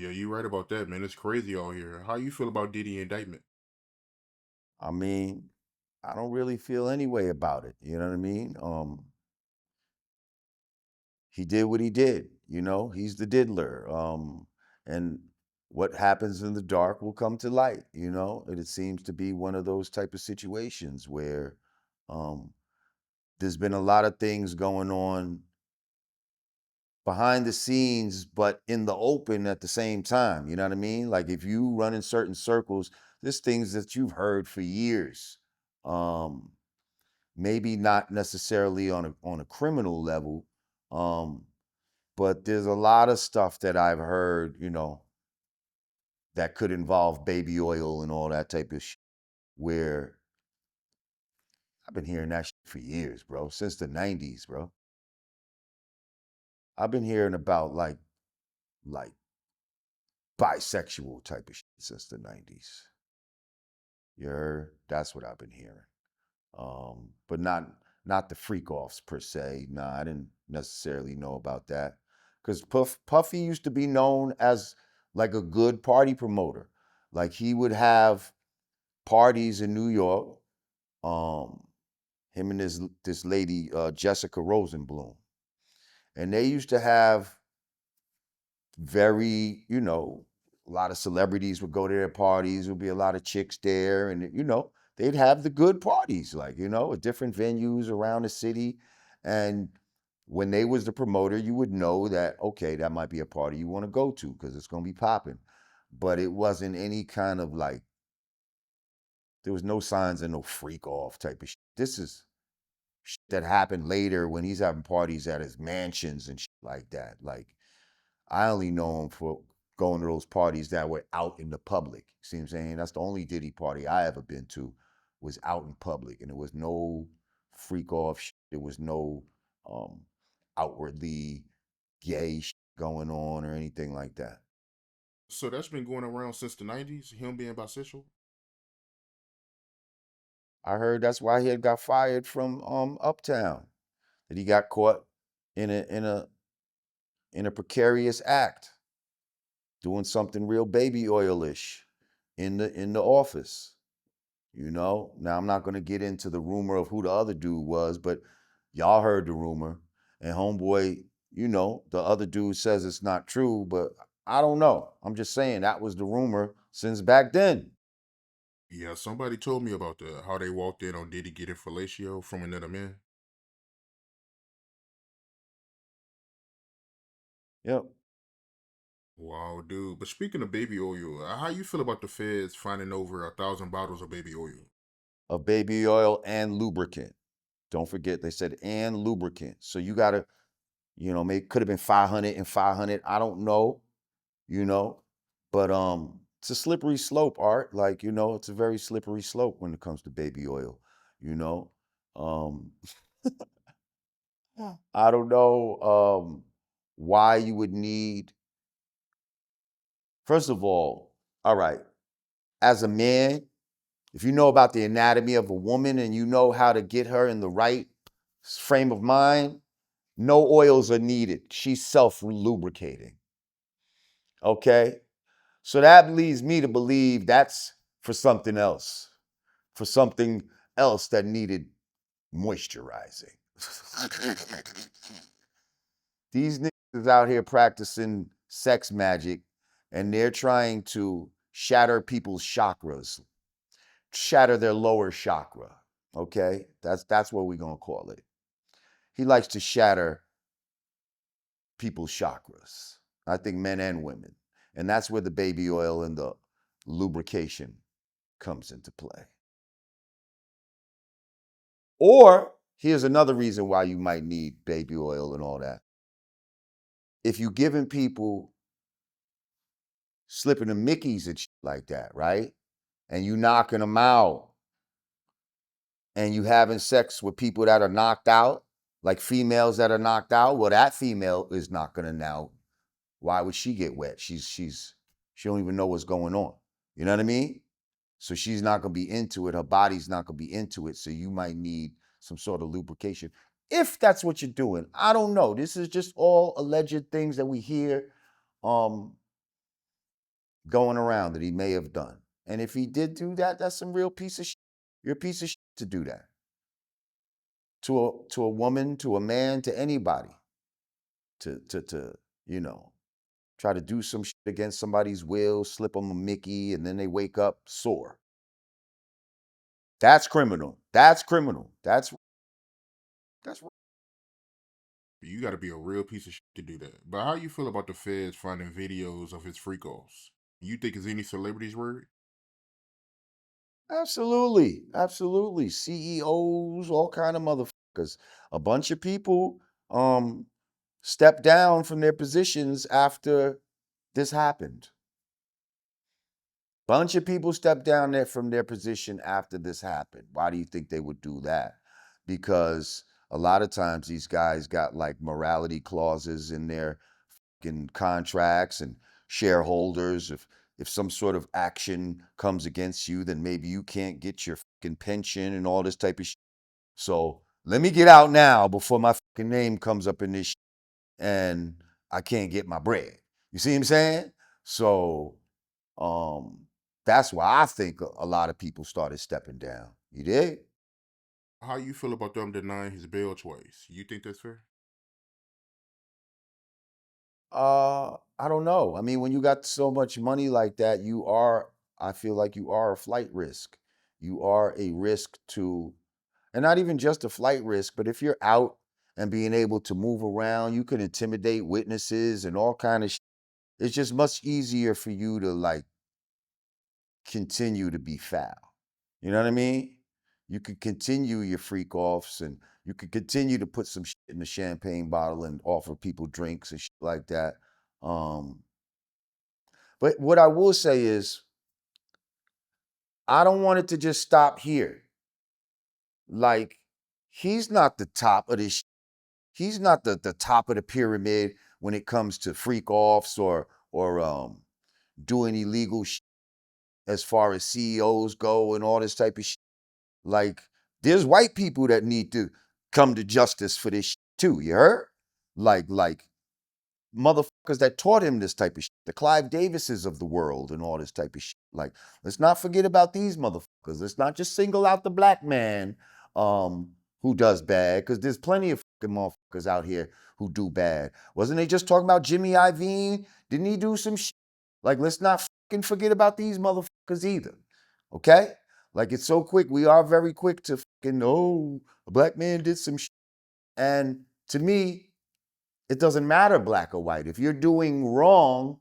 Yeah, you right about that, man. It's crazy out here. How you feel about Diddy indictment? I mean, I don't really feel any way about it. You know what I mean? He did what he did. He's the diddler. And what happens in the dark will come to light. And it seems to be one of those type of situations where um, there's been a lot of things going on behind the scenes, but in the open at the same time. You know what I mean? Like if you run in certain circles, there's things that you've heard for years. Um, Maybe not necessarily on a criminal level, um, but there's a lot of stuff that I've heard, that could involve baby oil and all that type of shit. Where I've been hearing that shit for years, bro, since the '90s, bro. I've been hearing about like bisexual type of shit since the '90s. You heard? That's what I've been hearing. But not the freak offs per se. Nah, I didn't necessarily know about that. Because Puffy used to be known as like a good party promoter. Like he would have parties in New York. Um, Him and this lady, Jessica Rosenblum. And they used to have very, a lot of celebrities would go to their parties, would be a lot of chicks there, and they'd have the good parties, like, at different venues around the city. And when they was the promoter, you would know that, okay, that might be a party you want to go to because it's gonna be popping. But it wasn't any kind of like there was no signs of no freak off type of shit. This is shit that happened later when he's having parties at his mansions and shit like that. Like I only know him for going to those parties that were out in the public. See what I'm saying? That's the only Diddy party I ever been to was out in public, and there was no freak off. There was no um, outwardly gay going on or anything like that. So that's been going around since the '90s. Him being bisexual. I heard that's why he had got fired from Uptown. That he got caught in a precarious act, doing something real baby oilish in the office. Now I'm not gonna get into the rumor of who the other dude was, but y'all heard the rumor. And homeboy, the other dude says it's not true, but I don't know. I'm just saying that was the rumor since back then. Yeah, somebody told me about that. How they walked in on Diddy getting fellatio from another man. Yep. Wow, dude. But speaking of baby oil, how you feel about the feds finding over 1,000 bottles of baby oil? Of baby oil and lubricant. Don't forget they said and lubricant. So you gotta, maybe could have been 500 and 500. I don't know, you know. But it's a slippery slope, Art. Like, it's a very slippery slope when it comes to baby oil, you know. Um I don't know why you would need, first of all right, as a man, if you know about the anatomy of a woman and you know how to get her in the right frame of mind, no oils are needed. She's self lubricating. Okay. So that leads me to believe that's for something else, for something else that needed moisturizing. These niggas is out here practicing sex magic and they're trying to shatter people's chakras, shatter their lower chakra. Okay? That's what we're gonna call it. He likes to shatter people's chakras. I think men and women. And that's where the baby oil and the lubrication comes into play. Or here's another reason why you might need baby oil and all that. If you're giving people slipping the Mickeys and shit like that, right? And you knocking them out and you having sex with people that are knocked out, like females that are knocked out, well, that female is not gonna now. Why would she get wet? She don't even know what's going on. You know what I mean? So she's not gonna be into it. Her body's not gonna be into it. So you might need some sort of lubrication. If that's what you're doing. I don't know. This is just all alleged things that we hear. Um, going around that he may have done. And if he did do that, that's some real piece of shit. You're a piece of shit to do that to a woman, to a man, to anybody. To you know try to do some shit against somebody's will, slip them a Mickey, and then they wake up sore. That's criminal. That's criminal. That's You got to be a real piece of shit to do that. But how you feel about the feds finding videos of his freak offs? You think is any celebrities worried? absolutely, absolutely. CEOs, all kind of motherfuckers. A bunch of people stepped down from their positions after this happened. Bunch of people stepped down there from their position after this happened. Why do you think they would do that? Because a lot of times these guys got like morality clauses in their fucking contracts and shareholders. If some sort of action comes against you, then maybe you can't get your fucking pension and all this type of shit. So let me get out now before my fucking name comes up in this shit and I can't get my bread. You see what I'm saying? So um, that's why I think a lot of people started stepping down. You did? How you feel about them denying his bail twice? You think that's fair? I don't know. I mean, when you got so much money like that, I feel like you are a flight risk. You are a risk to, and not even just a flight risk, but if you're out and being able to move around, you can intimidate witnesses and all kind of it's just much easier for you to like continue to be foul. You know what I mean? You could continue your freak offs and you could continue to put some shit in the champagne bottle and offer people drinks and shit like that. Um, but what I will say is, I don't want it to just stop here. Like, he's not the top of this. He's not the top of the pyramid when it comes to freak offs or doing illegal shit as far as CEOs go and all this type of shit. Like, there's white people that need to come to justice for this shit too. You heard? Like motherfuckers that taught him this type of shit, the Clive Davises of the world and all this type of shit. Like, let's not forget about these motherfuckers. Let's not just single out the black man um, who does bad, because there's plenty of fucking motherfuckers out here who do bad. Wasn't they just talking about Jimmy Iovine? Didn't he do some shit? Like, let's not fucking forget about these motherfuckers either. Okay? Like, it's so quick. We are very quick to fucking, oh, a black man did some shit. And to me, it doesn't matter black or white. If you're doing wrong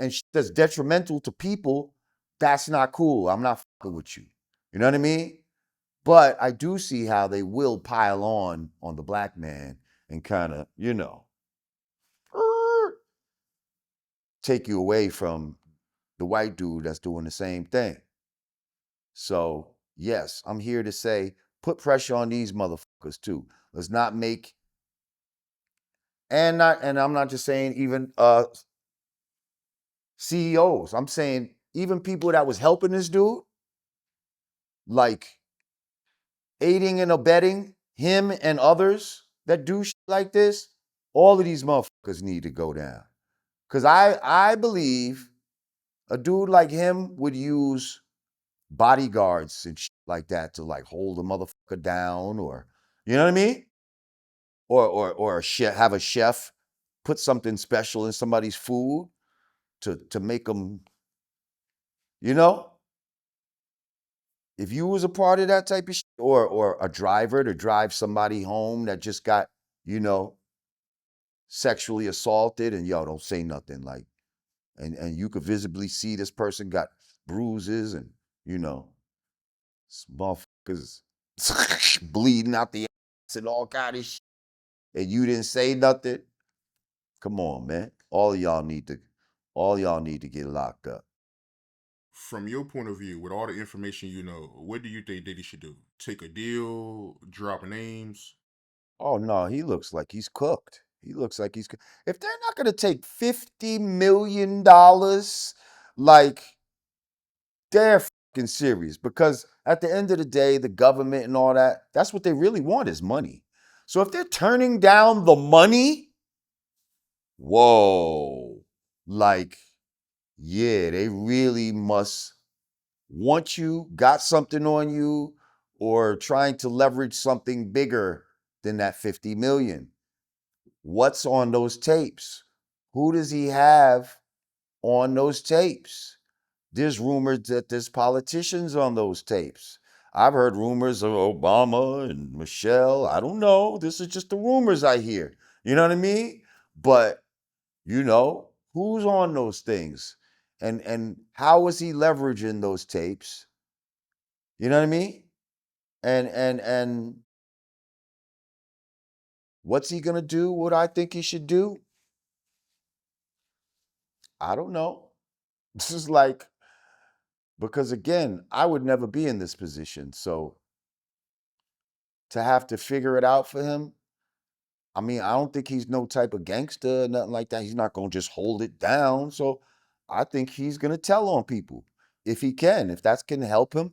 and that's detrimental to people, that's not cool. I'm not fucking with you. You know what I mean? But I do see how they will pile on the black man and kind of, take you away from the white dude that's doing the same thing. So, yes, I'm here to say put pressure on these motherfuckers too. Let's not make and I'm not just saying even CEOs. I'm saying even people that was helping this dude, like aiding and abetting him and others that do shit like this, all of these motherfuckers need to go down. Cause I believe a dude like him would use bodyguards and shit like that to like hold a motherfucker down, or you know what I mean? Or have a chef put something special in somebody's food to make them, you know? If you was a part of that type of shit, or a driver to drive somebody home that just got, you know, sexually assaulted, and yo, don't say nothing, like, and you could visibly see this person got bruises and, you know, motherfuckers bleeding out the ass and all kind of shit, and you didn't say nothing. Come on, man. All y'all need to get locked up. From your point of view, with all the information you know, what do you think Diddy should do? Take a deal, drop names? Oh no, he looks like he's cooked. He looks like if they're not gonna take $50 million, like, they're fucking serious. Because at the end of the day, the government and all that, that's what they really want is money. So if they're turning down the money, whoa. Like, yeah, they really must want you, got something on you, or trying to leverage something bigger than that 50 million. What's on those tapes? Who does he have on those tapes? There's rumors that there's politicians on those tapes. I've heard rumors of Obama and Michelle. I don't know. This is just the rumors I hear. You know what I mean? But who's on those things? And how is he leveraging those tapes? You know what I mean? And what's he gonna do? What I think he should do? I don't know. This is like, because again, I would never be in this position. So to have to figure it out for him, I mean, I don't think he's no type of gangster or nothing like that. He's not gonna just hold it down. So I think he's gonna tell on people if he can, if that can help him.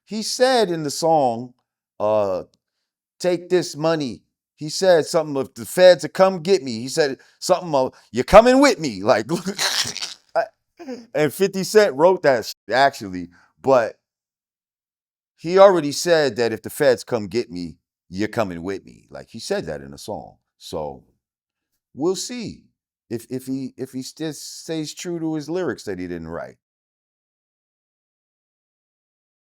He said in the song, take this money. He said something of the feds to come get me. He said something of you're coming with me. Like and 50 Cent wrote that actually, but he already said that if the feds come get me, you're coming with me. Like he said that in a song. So we'll see if he still stays true to his lyrics that he didn't write.